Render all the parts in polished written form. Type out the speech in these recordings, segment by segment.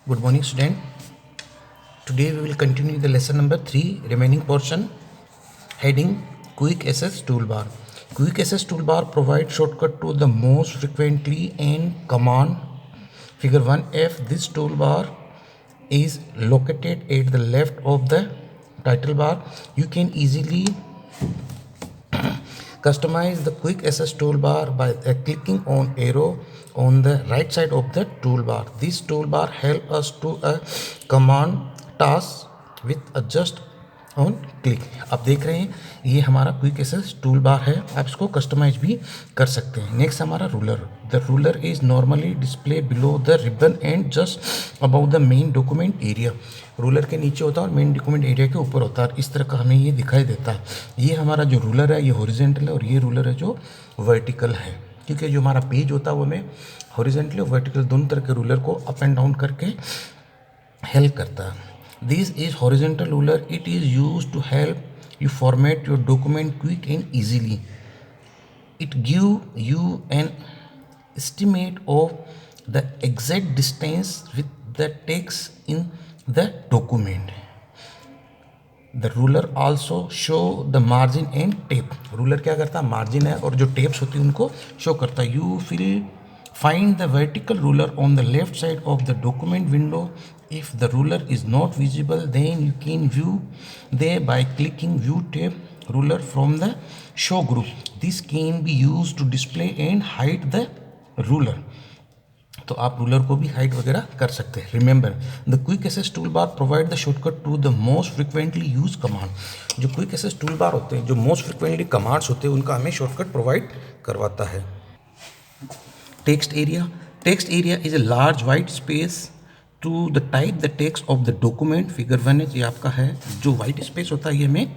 Good morning, student. Today we will continue the lesson number 3, remaining portion, heading Quick Access Toolbar. Quick Access Toolbar provides shortcut to the most frequently and command. Figure 1F. This toolbar is located at the left of the title bar. You can easily customize the Quick Access Toolbar by clicking on arrow on the right side of the toolbar. This toolbar helps us to command task with adjust on click. आप देख रहे हैं ये हमारा quick access tool बार है. आप इसको customise भी कर सकते हैं. नेक्स्ट हमारा ruler. The ruler is normally display below the ribbon and just about the main document area. Ruler के नीचे होता है और मेन डॉक्यूमेंट एरिया के ऊपर होता है. इस तरह का हमें ये दिखाई देता है. ये हमारा जो रूलर है ये हॉरिजेंटल है और ये रूलर है जो वर्टिकल है. क्योंकि जो हमारा पेज होता है वो हमें हॉरिजेंटली और वर्टिकल दोनों तरह के रूलर को अप एंड डाउन करके हेल्प करता है. This is horizontal ruler. It is used to help you format your document quick and easily. It gives you an estimate of the exact distance with the text in the document. The ruler also show the margin and tape. Ruler क्या करता है, margin है और जो tapes होती है उनको show करता है. You will find the vertical ruler on the left side of the document window. If the ruler is not visible, then you can view there by clicking view tape ruler from the show group. This can be used to display and hide the ruler. तो आप ruler को भी hide वगैरह कर सकते हैं. Remember the quick access tool bar provide the shortcut to the most frequently use command. जो quick access tool bar होते हैं, जो मोस्ट फ्रिक्वेंटली कमांड्स होते हैं, उनका हमें शॉर्टकट प्रोवाइड करवाता है. Text area. Text area is a large white space to the type the text of the document. Figure 1 है, ये आपका है. जो वाइट स्पेस होता है ये हमें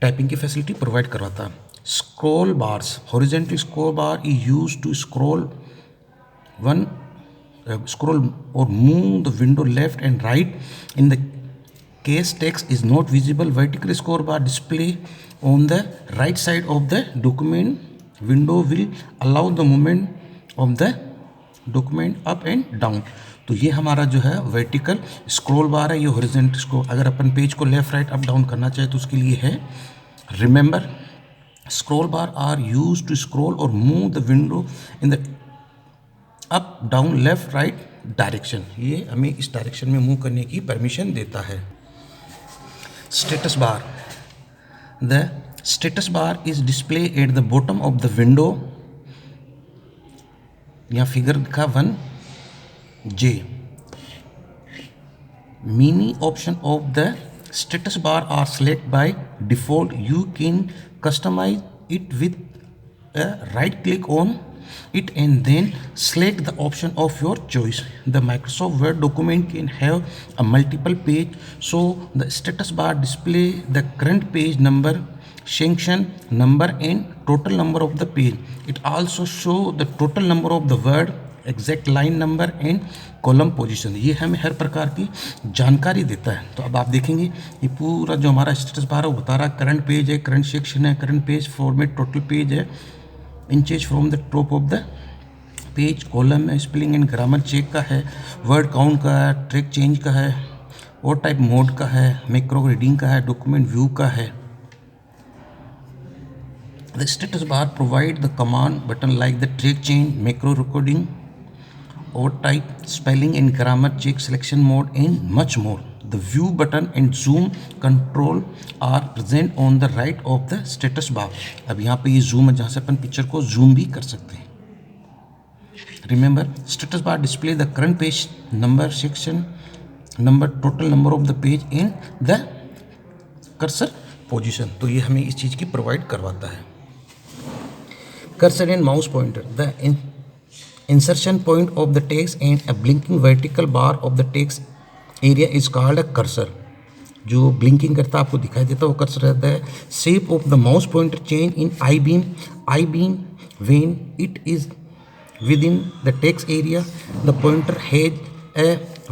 टाइपिंग की फैसिलिटी प्रोवाइड करवाता है. Scroll bars. Horizontal scroll bar is use to scroll or move the window left and right in the case text is not visible. Vertical scroll bar display on the right side of the document window will allow the movement of the document up and down. तो ये हमारा जो है vertical scroll बार है, ये horizontal scroll. अगर अपन page को लेफ्ट राइट अप डाउन करना चाहे तो उसके लिए है. Remember scroll bar are use to scroll और move the window in the up down left right direction. ये हमें इस डायरेक्शन में मूव करने की परमिशन देता है. Status bar. The status bar is display at the bottom of the window. यहाँ फिगर दिखा 1J. Many options of the status bar are selected by default. You can customize it with a right click on it and then select the option of your choice. The Microsoft Word document can have a multiple page, so the status bar display the current page number, section number and total number of the page. It also show the total number of the word, exact line number and column position. ये हमें हर प्रकार की जानकारी देता है. तो अब आप देखेंगे ये पूरा जो हमारा स्टेटस बार है वो बता रहा है करंट पेज है, करंट सेक्शन है, current page format, total page है, inches from the top of the page, column है, स्पेलिंग एंड ग्रामर चेक का है, वर्ड काउंट का है, ट्रैक चेंज का है, और टाइप मोड का है, मैक्रो रीडिंग का है, डॉक्यूमेंट व्यू का है. The status bar provide the command button like the track change, macro recording, or type, spelling and grammar check, selection mode and much more. The view button and zoom control are present on the right of the status bar. अब यहाँ पे ये zoom है जहाँ से अपन picture को zoom भी कर सकते हैं. Remember status bar display the current page number, section number, total number of the page and the cursor position. तो ये हमें इस चीज़ की प्रोवाइड करवाता है. Cursor and mouse pointer. The insertion point of the text and a blinking vertical bar of the text area is called a cursor. जो blinking करता है आपको दिखाई देता है वो कर्सर रहता है. Shape of the mouse pointer change in I-beam when it is within the text area. The pointer has a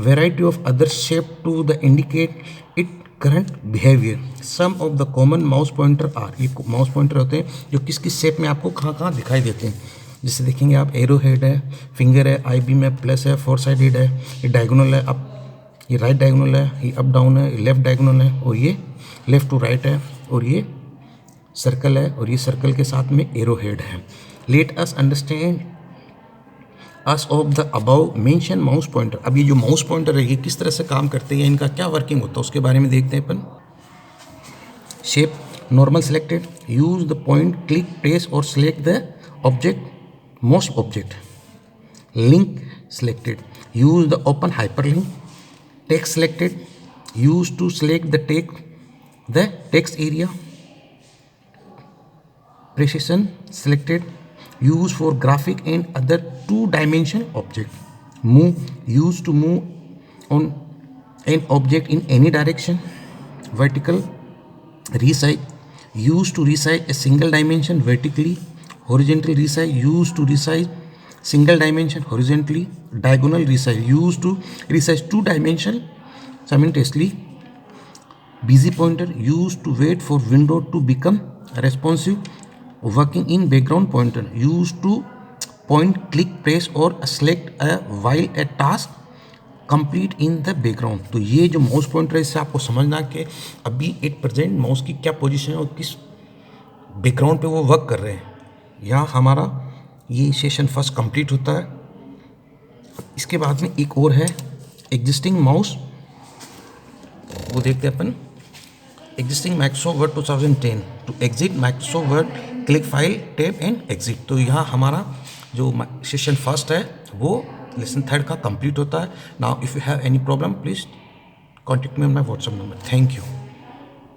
variety of other shape to the indicate its current behavior. Some of the common mouse pointer are. ये mouse pointer होते हैं जो किस किस shape में आपको कहाँ कहाँ दिखाई देते हैं. जैसे देखेंगे आप एरो हेड है, फिंगर है, आई बीम है, प्लस है, फोर साइडेड है, ये डायगोनल है. आप ये राइट डायगोनल है, ये अप डाउन है, ये लेफ्ट डायगोनल है, और ये लेफ्ट टू राइट है, और ये सर्कल है, और ये सर्कल के साथ में एरो हेड है। Let us understand us of the above mention mouse pointer. अब ये जो माउस पॉइंटर है ये किस तरह से काम करते हैं, इनका क्या वर्किंग होता है उसके बारे में देखते हैं अपन। Shape normal selected, use the point, click, press और select the object, most object. Link selected, use the open hyperlink. Text selected, use to select the text area. Precision selected, use for graphic and other two-dimensional object. Move, use to move on an object in any direction. Vertical resize, use to resize a single dimension vertically. Horizontal resize, use to resize single dimension horizontally. Diagonal resize, used to resize two dimension simultaneously. Busy pointer, used to wait for window to become responsive. Working in background pointer, used to point, click, press और select while a task complete in the background. तो ये जो mouse pointer है इससे आपको समझना कि अभी एट प्रेजेंट माउस की क्या पोजीशन है और किस बैकग्राउंड पे वो वर्क कर रहे हैं। यहाँ हमारा ये सेशन फर्स्ट कंप्लीट होता है। इसके बाद में एक और है एग्जिस्टिंग माउस, वो देखते हैं अपन। Existing Microsoft Word 2010 to exit Microsoft Word, click file, tab and exit. तो यहाँ हमारा जो सेशन फर्स्ट है वो लेसन थर्ड का कंप्लीट होता है। Now if you have any problem please contact me on my WhatsApp number. Thank you.